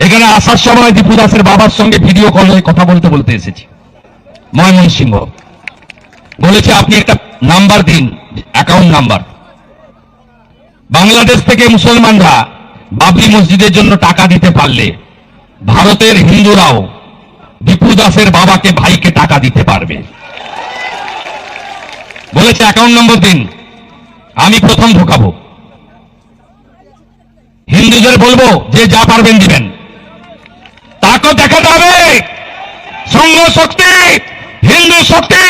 এখানে আসার সময় দীপু দাসের বাবার সঙ্গে ভিডিও কলে কথা বলতে বলতে এসেছি ময়মনসিংহ। বলেছে আপনি একটা নাম্বার দিন, অ্যাকাউন্ট নাম্বার। বাংলাদেশ থেকে মুসলমানরা বাবরি মসজিদের জন্য টাকা দিতে পারলে ভারতের হিন্দুরাও দীপু দাসের বাবাকে ভাইকে টাকা দিতে পারবে। বলেছে অ্যাকাউন্ট নম্বর দিন, আমি প্রথম ঢোকাবো। হিন্দুদের বলবো যে যা পারবেন দিবেন, তাকে দেখাতে হবে সংঘ শক্তি, হিন্দু শক্তি।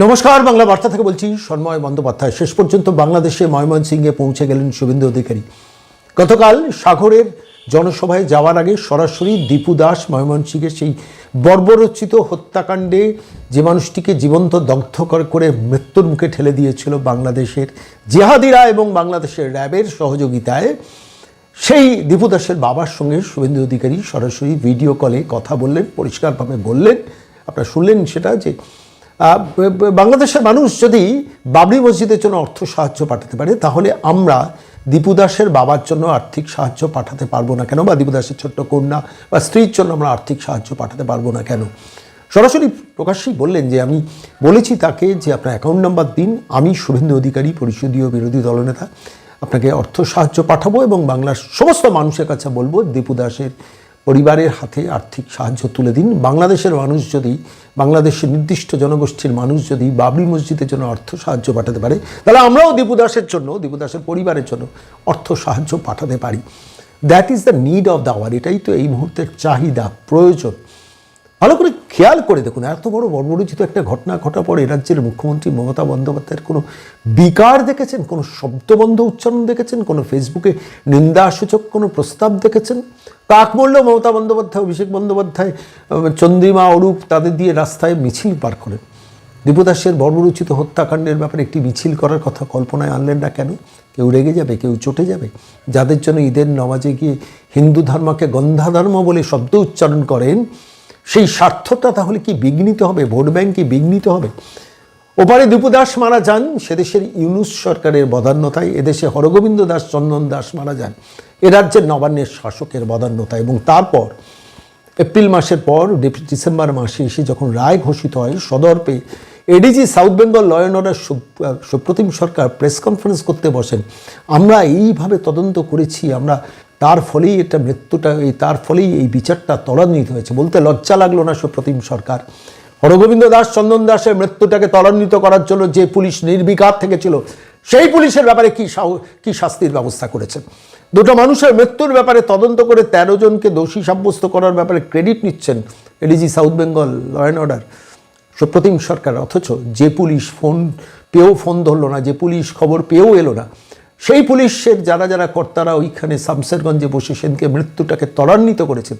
নমস্কার, বাংলা বার্তা থেকে বলছি সন্ময় বন্দ্যোপাধ্যায়। শেষ পর্যন্ত বাংলাদেশে ময়মনসিংহে পৌঁছে গেলেন শুভেন্দু অধিকারী। গতকাল সাগরের জনসভায় যাওয়ার আগে সরাসরি দীপু দাস ময়মনসিংহের সেই বর্বরচিত হত্যাকাণ্ডে যে মানুষটিকে জীবন্ত দগ্ধ করে মৃত্যুর মুখে ঠেলে দিয়েছিল বাংলাদেশের জিহাদিরা এবং বাংলাদেশের র্যাবের সহযোগিতায়, সেই দীপু দাসের বাবার সঙ্গে শুভেন্দু অধিকারী সরাসরি ভিডিও কলে কথা বললেন, পরিষ্কারভাবে বললেন। আপনারা শুনলেন সেটা যে বাংলাদেশের মানুষ যদি বাবরি মসজিদের জন্য অর্থ সাহায্য পাঠাতে পারে, তাহলে আমরা দীপু দাসের বাবার জন্য আর্থিক সাহায্য পাঠাতে পারবো না কেন, বা দীপু দাসের ছোট্ট কন্যা বা স্ত্রীর জন্য আমরা আর্থিক সাহায্য পাঠাতে পারবো না কেন। সরাসরি প্রকাশ্যেই বললেন যে আমি বলেছি তাকে যে আপনার অ্যাকাউন্ট নাম্বার দিন, আমি শুভেন্দু অধিকারী পরিষদীয় বিরোধী দলনেতা আপনাকে অর্থ সাহায্য পাঠাবো এবং বাংলার সমস্ত মানুষের কাছে বলবো দীপু দাসের পরিবারের হাতে আর্থিক সাহায্য তুলে দিন। বাংলাদেশের মানুষ যদি, বাংলাদেশের নির্দিষ্ট জনগোষ্ঠীর মানুষ যদি বাবরি মসজিদের জন্য অর্থ সাহায্য পাঠাতে পারে, তাহলে আমরাও দীপু দাসের জন্য, দীপু দাসের পরিবারের জন্য অর্থ সাহায্য পাঠাতে পারি। That is the need of the hour. এটাই তো এই মুহূর্তের চাহিদা, প্রয়োজন। ভালো করে খেয়াল করে দেখুন, এত বড় বর্বরচিত একটা ঘটনা ঘটার পর এ রাজ্যের মুখ্যমন্ত্রী মমতা বন্দ্যোপাধ্যায়ের কোনো বিকার দেখেছেন, কোনো শব্দবন্ধ উচ্চারণ দেখেছেন, কোনো ফেসবুকে নিন্দাসূচক কোনো প্রস্তাব দেখেছেন? কাক মূল্য মমতা বন্দ্যোপাধ্যায়, অভিষেক বন্দ্যোপাধ্যায়, চন্দ্রিমা, অরূপ তাদের দিয়ে রাস্তায় মিছিল পার করেন। দীপু দাসের বর্বরচিত হত্যাকাণ্ডের ব্যাপারে একটি মিছিল করার কথা কল্পনায় আনলেন না কেন? কেউ রেগে যাবে, কেউ চটে যাবে। যাদের জন্য ঈদের নামাজে গিয়ে হিন্দু ধর্মকে গন্ধা ধর্ম বলে শব্দ উচ্চারণ করেন, সেই স্বার্থটা তাহলে কি বিঘ্নিত হবে? ভোট ব্যাংক কি বিঘ্নিত হবে? ওপারে দীপু দাস মারা যান সেদেশের ইউনুস সরকারের বদান্যতায়, এদেশে হরগোবিন্দ দাস, চন্দন দাস মারা যান এ রাজ্যের নবান্নের শাসকের বদান্যতায়। এবং তারপর এপ্রিল মাসের পর ডিসেম্বর মাসে এসে যখন রায় ঘোষিত হয়, সদর্পে ADG south Bengal law and order Supratim Sarkar press conference করতে বসেন। আমরা এইভাবে তদন্ত করেছি, আমরা তার ফলেই এটা মৃত্যুটা, তার ফলেই এই বিচারটা ত্বরান্বিত হয়েছে। বলতে লজ্জা লাগলো না সুপ্রতিম সরকার? হরগোবিন্দ দাস, চন্দন দাসের মৃত্যুটাকে ত্বরান্বিত করার জন্য যে পুলিশ নির্বিকার থেকেছিল, সেই পুলিশের ব্যাপারে কি শাস্তির ব্যবস্থা করেছেন? দুটো মানুষের মৃত্যুর ব্যাপারে তদন্ত করে 13 জনকে দোষী সাব্যস্ত করার ব্যাপারে ক্রেডিট নিচ্ছেন ADG south Bengal law and order Supratim Sarkar. অথচ যে পুলিশ ফোন পেয়েও ফোন ধরলো না, যে পুলিশ খবর পেয়েও এলো না, সেই পুলিশের যারা কর্তারা ওইখানে শামসেরগঞ্জে বসে সেদিনকে মৃত্যুটাকে ত্বরান্বিত করেছেন,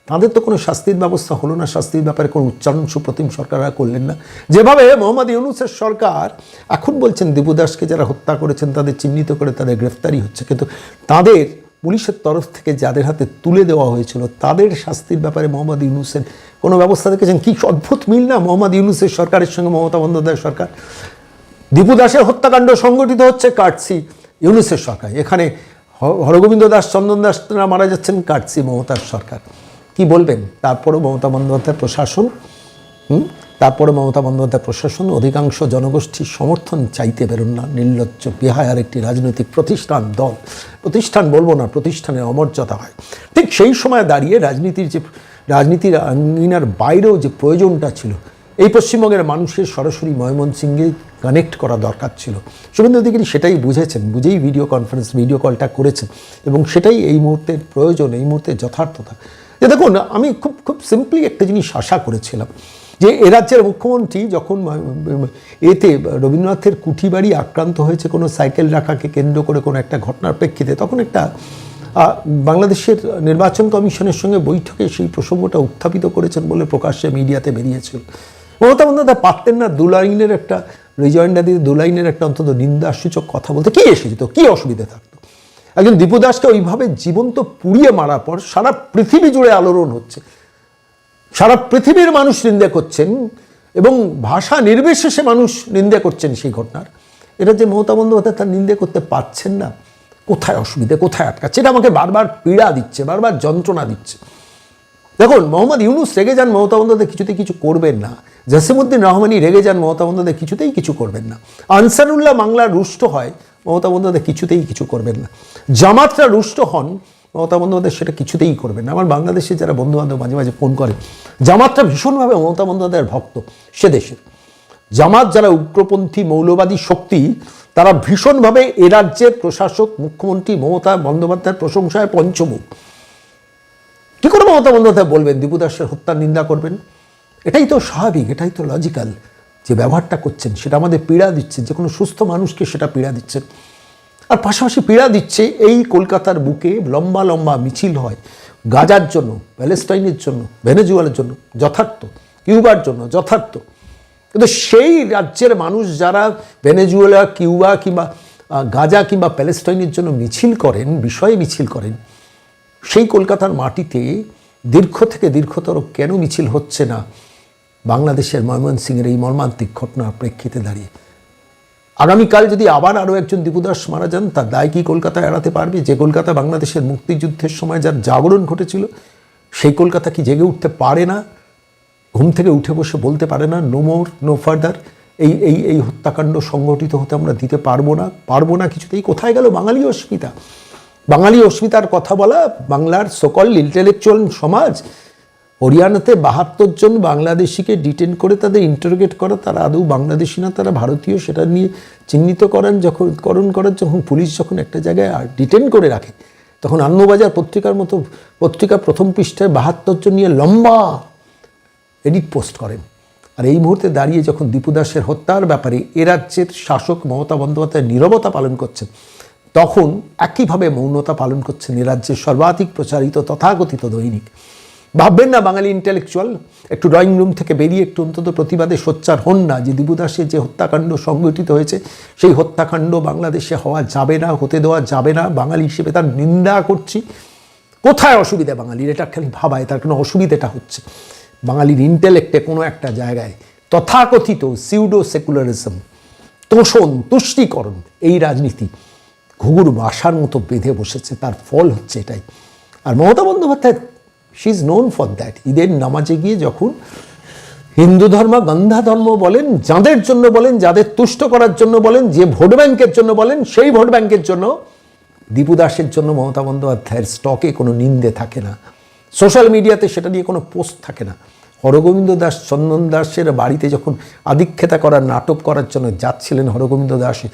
তাদের তো কোনো শাস্তির ব্যবস্থা হলো না। শাস্তির ব্যাপারে কোনো উচ্চারণ সুপ্রতিম সরকাররা করলেন না। যেভাবে মোহাম্মদ ইউনুসের সরকার এখন বলছেন দীপু দাসকে যারা হত্যা করেছেন তাদের চিহ্নিত করে তাদের গ্রেফতারি হচ্ছে, কিন্তু তাদের পুলিশের তরফ থেকে যাদের হাতে তুলে দেওয়া হয়েছিল তাদের শাস্তির ব্যাপারে মোহাম্মদ ইউনুসের কোনো ব্যবস্থা দেখেছেন? কি অদ্ভুত মিল না মোহাম্মদ ইউনুসের সরকারের সঙ্গে মমতা বন্দ্যোপাধ্যায়ের সরকার। দীপু দাসের হত্যাকাণ্ড সংগঠিত হচ্ছে কাটসি ইউনুসের সরকার, এখানে হরগোবিন্দ দাস, চন্দন দাসরা মারা যাচ্ছেন কাটসি মমতার সরকার। কি বলবেন? তারপরেও মমতা বন্দ্যোপাধ্যায়ের প্রশাসন অধিকাংশ জনগোষ্ঠীর সমর্থন চাইতে বেরোন না। নির্লজ্জ বেহায়ার একটি রাজনৈতিক প্রতিষ্ঠান বলবো না, প্রতিষ্ঠানের অমর্যাদা হয়। ঠিক সেই সময় দাঁড়িয়ে রাজনীতির আঙ্গিনার বাইরেও যে প্রয়োজনটা ছিল, এই পশ্চিমবঙ্গের মানুষের সরাসরি ময়মনসিংহে কানেক্ট করা দরকার ছিল। শুভেন্দু অধিকারী সেটাই বুঝেছেন, বুঝেই ভিডিও কলটা করেছেন, এবং সেটাই এই মুহূর্তের প্রয়োজন, এই মুহূর্তের যথার্থতা। যে দেখুন, আমি খুব সিম্পলি একটা জিনিস আশা করেছিলাম যে এ রাজ্যের মুখ্যমন্ত্রী যখন রবীন্দ্রনাথের কুঠি বাড়ি আক্রান্ত হয়েছে কোনো সাইকেল রাখাকে কেন্দ্র করে কোনো একটা ঘটনার প্রেক্ষিতে, তখন একটা বাংলাদেশের নির্বাচন কমিশনের সঙ্গে বৈঠকে সেই প্রসঙ্গটা উত্থাপিত করেছেন বলে প্রকাশ্যে মিডিয়াতে বেরিয়েছিল। মমতা বন্দ্যোপাধ্যায় পারতেন না 2 লাইনের একটা রিজয়েন্ডার দিয়ে 2 লাইনের একটা অন্তত নিন্দাসূচক কথা বলতে? কি এসে যেত, কি অসুবিধা থাকতো? একজন দীপু দাসকে ওইভাবে জীবন্ত পুড়িয়ে মারার পর সারা পৃথিবী জুড়ে আলোড়ন হচ্ছে, সারা পৃথিবীর মানুষ নিন্দা করছেন এবং ভাষা নির্বিশেষে মানুষ নিন্দা করছেন সেই ঘটনার। এটা যে মমতা বন্দ্যোপাধ্যায় তার নিন্দা করতে পারছেন না, কোথায় অসুবিধে, কোথায় আটকাচ্ছে, এটা আমাকে বারবার পীড়া দিচ্ছে, বারবার যন্ত্রণা দিচ্ছে। দেখুন, মোহাম্মদ ইউনূস রেগে যান, মমতা বন্দ্যোপাধ্যায় কিছুতেই কিছু করবেন না। জসিমউদ্দিন রহমানি রেগে যান, মমতা বন্দ্যোপাধ্যায় কিছুতেই কিছু করবেন না। আনসারুল্লাহ বাংলার রুষ্ট হয়, মমতা বন্দ্যোপাধ্যায় কিছুতেই কিছু করবেন না। জামাতরা রুষ্ট হন, মমতা বন্দ্যোপাধ্যায় সেটা কিছুতেই করবেন না। আমার বাংলাদেশে যারা বন্ধুবান্ধব মাঝে মাঝে ফোন করে, জামাতরা ভীষণভাবে মমতা বন্দ্যোপাধ্যায়ের ভক্ত, সে দেশের জামাত যারা উগ্রপন্থী মৌলবাদী শক্তি, তারা ভীষণভাবে এ রাজ্যের প্রশাসক মুখ্যমন্ত্রী মমতা বন্দ্যোপাধ্যায়ের প্রশংসায় পঞ্চমুখ। কি করে মমতা বন্দ্যোপাধ্যায় বলবেন দীপু দাসের হত্যার নিন্দা করবেন? এটাই তো স্বাভাবিক, এটাই তো লজিক্যাল। যে ব্যবহারটা করছেন সেটা আমাদের পীড়া দিচ্ছে, যে কোনো সুস্থ মানুষকে সেটা পীড়া দিচ্ছেন। আর পাশাপাশি পীড়া দিচ্ছে, এই কলকাতার বুকে লম্বা লম্বা মিছিল হয় গাজার জন্য, প্যালেস্টাইনের জন্য, ভেনেজুয়েলার জন্য যথার্থ, কিউবার জন্য যথার্থ, কিন্তু সেই রাজ্যের মানুষ যারা ভেনেজুয়েলা, কিউবা কিংবা গাজা কিংবা প্যালেস্টাইনের জন্য মিছিল করেন, বিষয়ে মিছিল করেন, সেই কলকাতার মাটিতে দীর্ঘ থেকে দীর্ঘতর কেন মিছিল হচ্ছে না বাংলাদেশের ময়মনসিংহের এই মর্মান্তিক ঘটনার প্রেক্ষিতে দাঁড়িয়ে? আগামীকাল যদি আবার আরও একজন দীপু দাস মারা যান, তার দায় কি কলকাতা এড়াতে পারবে? যে কলকাতা বাংলাদেশের মুক্তিযুদ্ধের সময় যার জাগরণ ঘটেছিল, সেই কলকাতা কি জেগে উঠতে পারে না? ঘুম থেকে উঠে বসে বলতে পারে না নো মোর, নো ফার্দার, এই এই এই হত্যাকাণ্ড সংগঠিত হতে আমরা দিতে পারবো না কিছুতেই? কোথায় গেল বাঙালি অস্মিতা? বাঙালি অস্মিতার কথা বলা বাংলার সকল ইন্টেলেকচুয়াল সমাজ। হরিয়ানাতে ৭২ জন বাংলাদেশিকে ডিটেন করে তাদের ইন্টারোগেট করা, তারা আদৌ বাংলাদেশি না তারা ভারতীয় সেটা নিয়ে চিহ্নিত করার যখন পুলিশ যখন একটা জায়গায় ডিটেন করে রাখে, তখন আনন্দবাজার পত্রিকার মতো পত্রিকা প্রথম পৃষ্ঠায় ৭২ জন নিয়ে লম্বা এডিট পোস্ট করেন। আর এই মুহূর্তে দাঁড়িয়ে যখন দীপু দাসের হত্যার ব্যাপারে এ রাজ্যের শাসক মমতা বন্দ্যোপাধ্যায় নীরবতা পালন করছেন, তখন একইভাবে মৌনতা পালন করছেন এ রাজ্যের সর্বাধিক প্রচারিত তথাকথিত দৈনিক। ভাববেন না বাঙালি ইন্টেলেকচুয়াল একটু ড্রয়িং রুম থেকে বেরিয়ে একটু অন্তত প্রতিবাদে সোচ্চার হন না, যে দীপু দাসের যে হত্যাকাণ্ড সংঘটিত হয়েছে সেই হত্যাকাণ্ড বাংলাদেশে হওয়া যাবে না, হতে দেওয়া যাবে না। বাঙালি হিসেবে তার নিন্দা করছি। কোথায় অসুবিধা বাঙালির? এটা খালি ভাবায়, তার কোনো অসুবিধাটা হচ্ছে বাঙালির ইন্টেলেক্টে কোনো একটা জায়গায় তথাকথিত সিউডো সেকুলারিজম, তোষণ, তুষ্টিকরণ, এই রাজনীতি ঘুঘুর বাসার মতো বেঁধে বসেছে। তার ফল হচ্ছে এটাই। আর Mamata Bandyopadhyay she is known for that. ঈদের নামাজে গিয়ে যখন হিন্দু ধর্ম, গন্ধা ধর্ম বলেন, যাদের জন্য বলেন, যাদের তুষ্ট করার জন্য বলেন, যে ভোট ব্যাংকের জন্য বলেন, সেই ভোট ব্যাংকের জন্য দীপু দাসের জন্য মমতা বন্দ্যোপাধ্যায়ের স্টকে কোনো নিন্দে থাকে না, সোশ্যাল মিডিয়াতে সেটা নিয়ে কোনো পোস্ট থাকে না। হরগোবিন্দ দাস, চন্দন দাসের বাড়িতে যখন আদিক্ষেতা করার নাটক করার জন্য যাচ্ছিলেন, হরগোবিন্দ দাসের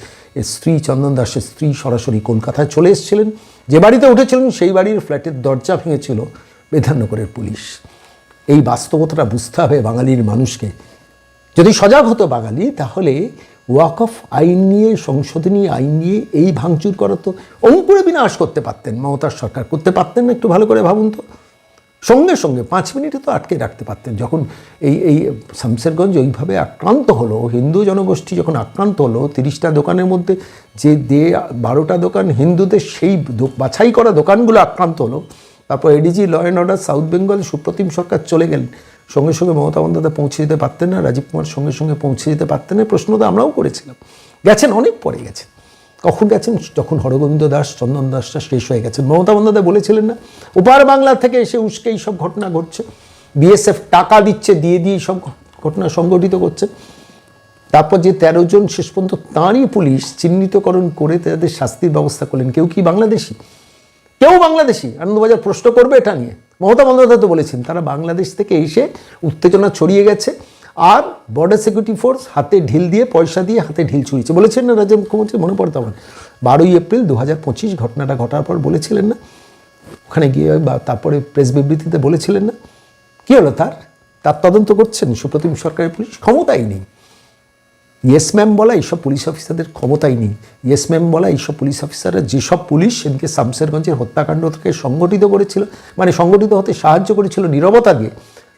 স্ত্রী, চন্দন দাসের স্ত্রী সরাসরি কলকাতায় চলে এসেছিলেন। যে বাড়িতে উঠেছিলেন সেই বাড়ির ফ্ল্যাটের দরজা ভেঙেছিল বিধাননগরের পুলিশ। এই বাস্তবতাটা বুঝতে হবে বাঙালির মানুষকে। যদি সজাগ হতো বাঙালি, তাহলে ওয়াকফ আইন নিয়ে, সংশোধনী আইন নিয়ে এই ভাঙচুর করা তো অঙ্কুরে বিনাশ করতে পারতেন মমতার সরকার। করতে পারতেন না? একটু ভালো করে ভাবুন তো। সঙ্গে সঙ্গে ৫ মিনিটে তো আটকে রাখতে পারতেন। যখন এই শামসেরগঞ্জ ওইভাবে আক্রান্ত হলো, হিন্দু জনগোষ্ঠী যখন আক্রান্ত হলো, ৩০টা দোকানের মধ্যে যে ১২টা দোকান হিন্দুদের, সেই বাছাই করা দোকানগুলো আক্রান্ত হলো। তারপর ADG law and order south Bengal Supratim Sarkar চলে গেলেন, সঙ্গে সঙ্গে মমতা বন্দ্যোপাধ্যায় পৌঁছে যেতে পারতেন না? রাজীব কুমার সঙ্গে সঙ্গে পৌঁছে যেতে পারতেন না? প্রশ্ন তো আমরাও করেছিলাম। গেছেন, অনেক পরে গেছেন। কখন গেছেন? যখন হরগোবিন্দ দাস, চন্দন দাসটা শেষ হয়ে গেছেন। মমতা বন্দ্যোপাধ্যায় বলেছিলেন না, ওপার বাংলা থেকে এসে উস্কে এই সব ঘটনা ঘটছে, বিএসএফ টাকা দিচ্ছে, দিয়ে সব ঘটনা সংগঠিত করছে। তারপর যে ১৩ জন শেষ পর্যন্ত তাঁরই পুলিশ চিহ্নিতকরণ করে তাদের শাস্তির ব্যবস্থা করলেন। কেউ কি বাংলাদেশি? কেউ বাংলাদেশি? আনন্দবাজার প্রশ্ন করবে এটা নিয়ে? মমতা বন্দ্যোপাধ্যায় তো বলেছেন তারা বাংলাদেশ থেকে এসে উত্তেজনা ছড়িয়ে গেছে, আর বর্ডার সিকিউরিটি ফোর্স হাতে ঢিল দিয়ে, পয়সা দিয়ে হাতে ঢিল ছুঁড়িয়েছে। বলেছেন না রাজ্যের মুখ্যমন্ত্রী? মনে পড়ে তখন ১২ই এপ্রিল ২০২৫ ঘটনাটা ঘটার পর বলেছিলেন না? ওখানে গিয়ে বা তারপরে প্রেস বিবৃতিতে বলেছিলেন না? কী হলো তার তদন্ত করছেন সুপ্রতিম সরকারের পুলিশ? ক্ষমতাই নেই। ইয়েস ম্যাম বলা এইসব পুলিশ অফিসারদের ক্ষমতাই নেই। ইয়েস ম্যাম বলা এইসব পুলিশ অফিসাররা, যেসব পুলিশ সেদিকে শামসেরগঞ্জের হত্যাকাণ্ডকে সংগঠিত করেছিল, মানে সংগঠিত হতে সাহায্য করেছিল নীরবতা দিয়ে,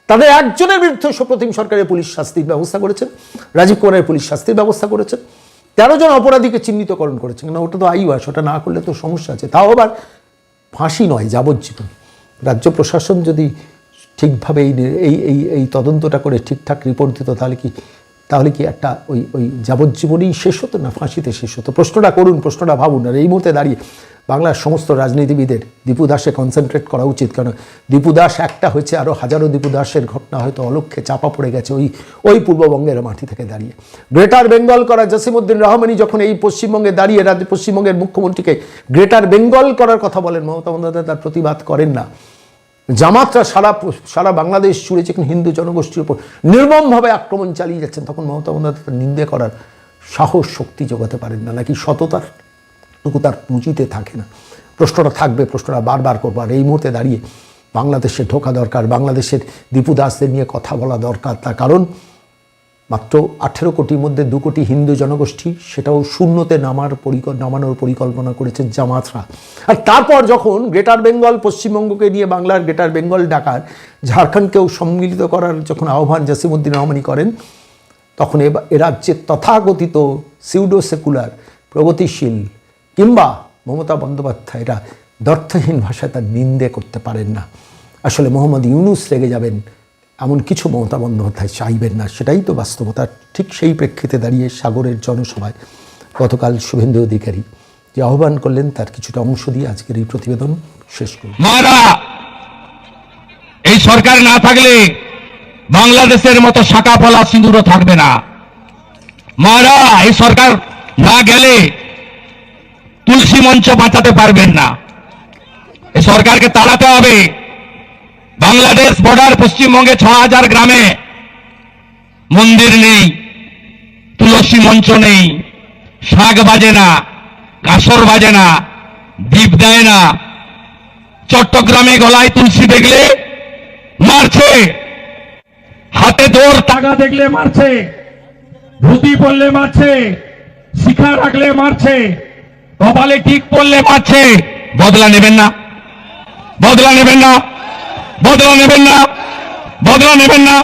তাদের একজনের বিরুদ্ধে সুপ্রতিম সরকারের পুলিশ শাস্তির ব্যবস্থা করেছেন, রাজীব কুমারের পুলিশ শাস্তির ব্যবস্থা করেছেন, ১৩ জন অপরাধীকে চিহ্নিতকরণ করেছেন। না, ওটা তো আইওয়াস, ওটা না করলে তো সমস্যা আছে। তাও আবার ফাঁসি নয়, যাবজ্জীবন। রাজ্য প্রশাসন যদি ঠিকভাবে এই তদন্তটা করে ঠিকঠাক রিপোর্ট দিত, তাহলে কি তাহলে কি একটা ওই ওই যাবজ্জীবনেই শেষ হতো না ফাঁসিতে শেষ হতো? প্রশ্নটা করুন, প্রশ্নটা ভাবুন। আর এই মুহূর্তে দাঁড়িয়ে বাংলার সমস্ত রাজনীতিবিদের দীপু দাসে কনসেন্ট্রেট করা উচিত, কারণ দীপু দাস একটা হয়েছে, আরও হাজারো দীপু দাসের ঘটনা হয়তো অলক্ষ্যে চাপা পড়ে গেছে ওই পূর্ববঙ্গের মাটি থেকে দাঁড়িয়ে। গ্রেটার বেঙ্গল করা জসিমউদ্দিন রহমানি যখন এই পশ্চিমবঙ্গে দাঁড়িয়ে পশ্চিমবঙ্গের মুখ্যমন্ত্রীকে গ্রেটার বেঙ্গল করার কথা বলেন, মমতা বন্দ্যোপাধ্যায় তার প্রতিবাদ করেন না। জামাতরা সারা বাংলাদেশ জুড়ে যেখানে হিন্দু জনগোষ্ঠীর উপর নির্মমভাবে আক্রমণ চালিয়ে যাচ্ছেন, তখন মমতা বন্দ্যোপাধ্যায় নিন্দে করার সাহস শক্তি জোগাতে পারেন না, নাকি সততার টুকু তার পুঁজিতে থাকে না? প্রশ্নটা থাকবে, প্রশ্নটা বারবার করবো। আর এই মুহূর্তে দাঁড়িয়ে বাংলাদেশে ঢোকা দরকার, বাংলাদেশের দীপু দাসদের নিয়ে কথা বলা দরকার। তার কারণ মাত্র 18 কোটির মধ্যে 2 কোটি হিন্দু জনগোষ্ঠী, সেটাও শূন্যতে নামানোর পরিকল্পনা করেছেন জামাতরা। আর তারপর যখন গ্রেটার বেঙ্গল, পশ্চিমবঙ্গকে নিয়ে বাংলার গ্রেটার বেঙ্গল ডাকার, ঝাড়খণ্ডকেও সম্মিলিত করার যখন আহ্বান জসিমউদ্দিন রহমানি করেন, তখন এ রাজ্যের তথাকথিত সিউডো সেকুলার, প্রগতিশীল কিংবা মমতা বন্দ্যোপাধ্যায়রা দ্ব্যর্থহীন ভাষায় তার নিন্দে করতে পারেন না। আসলে মোহাম্মদ ইউনূস রেগে যাবেন এমন কিছু মমতা বন্দ্যোপাধ্যায় চাইবেন না, সেটাই তো বাস্তবতা। ঠিক সেই প্রেক্ষিতে দাঁড়িয়ে সাগরের জনসভায় গতকাল শুভেন্দু অধিকারী যে আহ্বান করলেন, তার কিছুটা অংশ দিয়ে আজকের এই প্রতিবেদন শেষ করব। মারা এই সরকার না থাকলে বাংলাদেশের মতো শাখা পলা সিঁদুরও থাকবে না। মারা এই সরকার না গেলে তুলসী মঞ্চ বাঁচাতে পারবেন না। এই সরকারকে তাড়াতে হবে। বাংলাদেশ বর্ডার পশ্চিমবঙ্গে 6000 গ্রামে মন্দির নেই, তুলসী মঞ্চ নেই, শাক বাজে না, কাসর বাজে না, দীপ দেয় না। চট্টগ্রামে গলায় তুলসী দেখলে মারছে, হাতে দৌড় টাকা দেখলে মারছে, ধুতি পরলে মারছে, শিখা রাখলে মারছে, কপালে টিক পরলে মারছে। বদলা নেবেন না, বদলা নেবেন না, বদলা নেবেন না, বদলা নেবেন না।